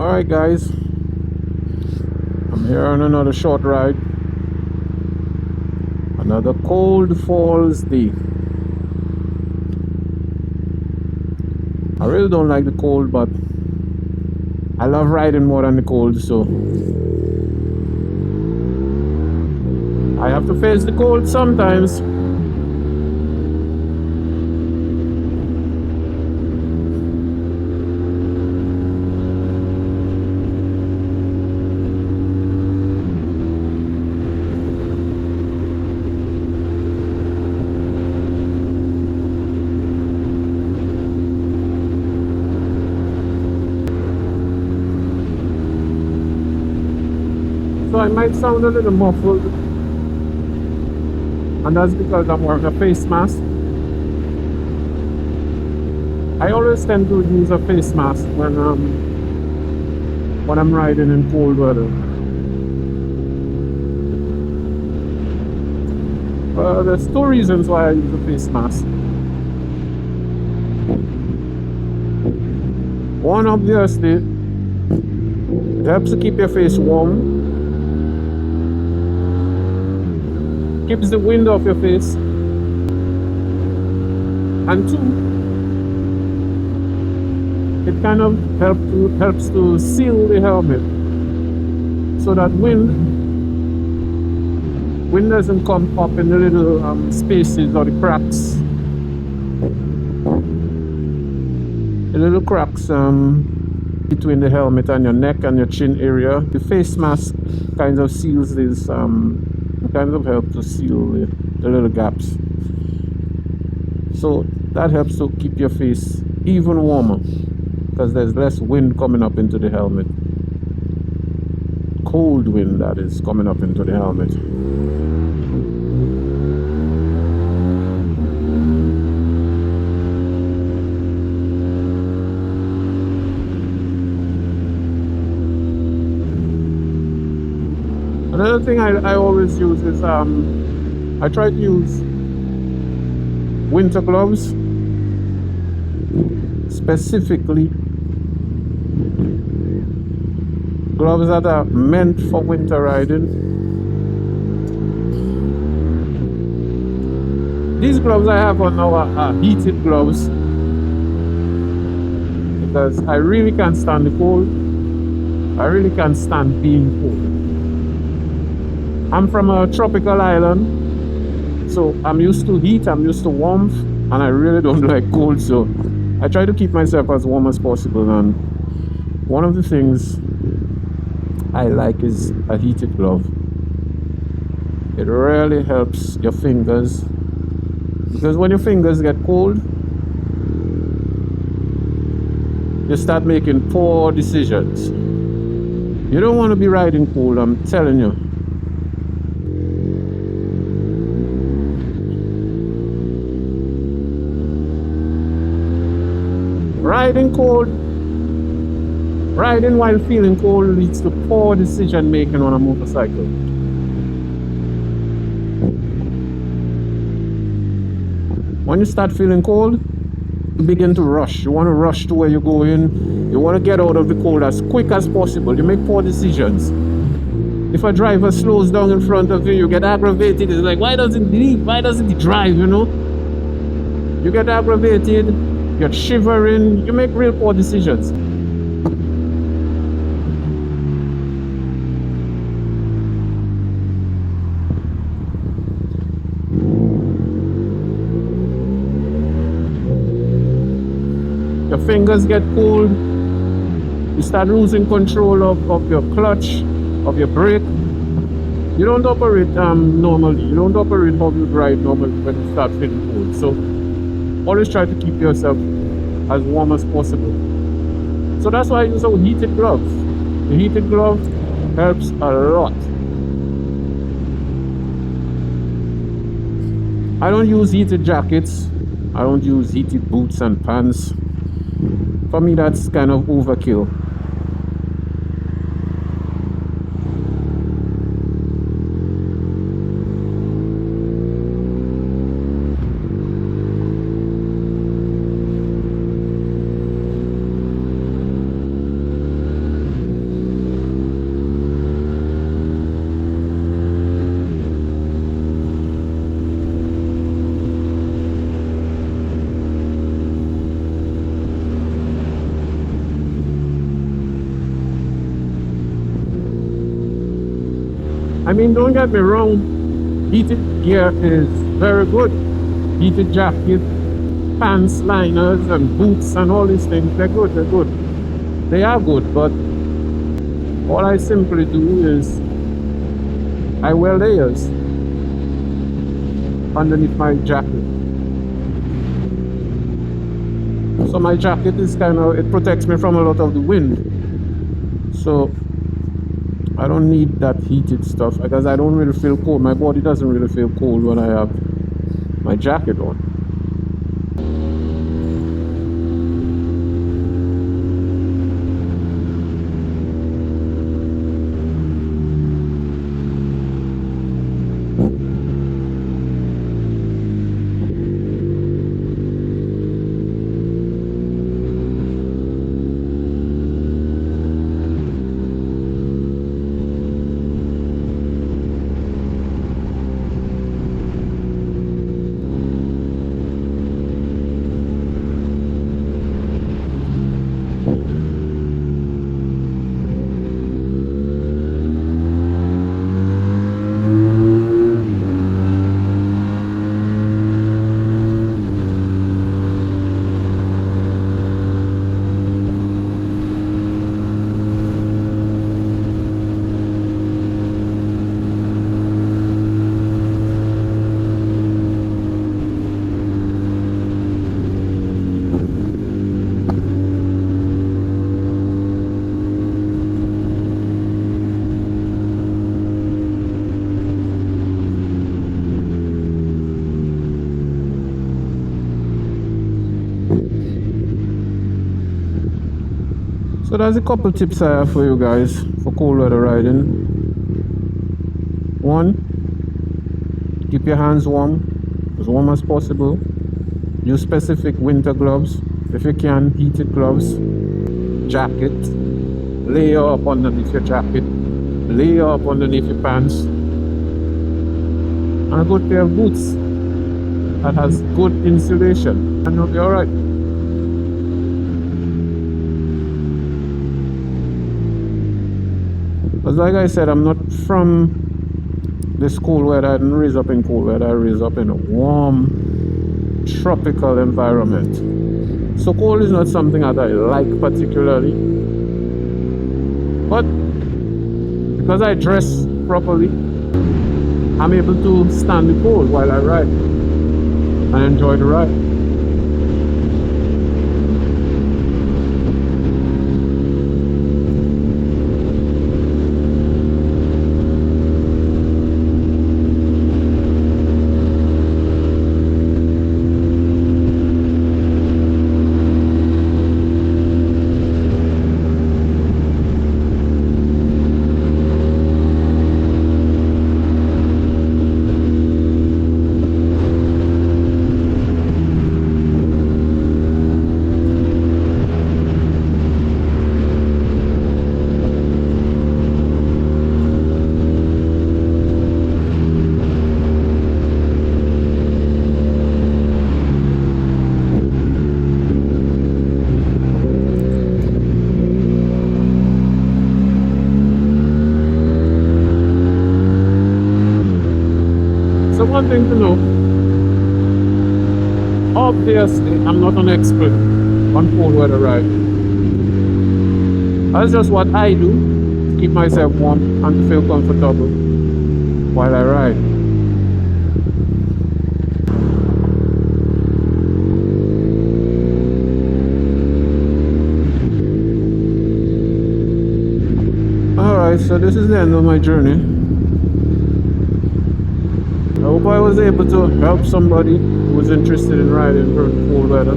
Alright guys, I'm here on another short ride. Another cold falls day. I really don't like the cold, but I love riding more than the cold, so I have to face the cold sometimes. So I might sound a little muffled, and that's because I'm wearing a face mask. I always tend to use a face mask when I'm riding in cold weather. There's two reasons why I use a face mask. One, obviously, it helps to keep your face warm, keeps the wind off your face, and two, it kind of helps to seal the helmet so that wind doesn't come up in the little spaces or the cracks. The little cracks between the helmet and your neck and your chin area. The face mask kind of seals this, kind of helps to seal the little gaps. So that helps to keep your face even warmer because there's less wind coming up into the helmet. Cold wind, that is, coming up into the helmet. Another thing I always use is I try to use winter gloves, specifically gloves that are meant for winter riding. These gloves I have on now are heated gloves because I really can't stand the cold. I really can't stand being cold. I'm from a tropical island, so I'm used to heat, I'm used to warmth, and I really don't like cold, so I try to keep myself as warm as possible. And one of the things I like is a heated glove. It really helps your fingers, because when your fingers get cold, you start making poor decisions. You don't want to be riding cold, I'm telling you. Riding while feeling cold leads to poor decision making on a motorcycle. When you start feeling cold, you begin to rush. You want to rush to where you're going. You want to get out of the cold as quick as possible. You make poor decisions. If a driver slows down in front of you, you get aggravated. It's like, why doesn't he leave? Why doesn't he drive, you know? You get aggravated. You're shivering, you make real poor decisions. Your fingers get cold, you start losing control of your clutch, of your brake. You don't operate normally, you don't operate how you ride normally when you start feeling cold. So always try to keep yourself as warm as possible. So that's why I use our heated gloves. The heated glove helps a lot. I don't use heated jackets. I don't use heated boots and pants. For me, that's kind of overkill. I mean, don't get me wrong, heated gear is very good. Heated jacket, pants, liners, and boots, and all these things, they're good, they're good. They are good, but all I simply do is I wear layers underneath my jacket. So my jacket is it protects me from a lot of the wind. So I don't need that heated stuff because I don't really feel cold. My body doesn't really feel cold when I have my jacket on. So there's a couple tips I have for you guys for cold weather riding. One, keep your hands warm as possible. Use specific winter gloves. If you can, heated gloves, jacket, layer up underneath your jacket, layer up underneath your pants, and a good pair of boots that has good insulation, and you'll be alright. Because like I said, I'm not from this cold weather. I didn't raise up in cold weather. I raised up in a warm, tropical environment. So cold is not something that I like particularly. But because I dress properly, I'm able to stand the cold while I ride and enjoy the ride. So one thing to know, obviously I'm not an expert on cold weather riding. That's just what I do to keep myself warm and to feel comfortable while I ride. Alright, so this is the end of my journey. I hope I was able to help somebody who was interested in riding during cold weather.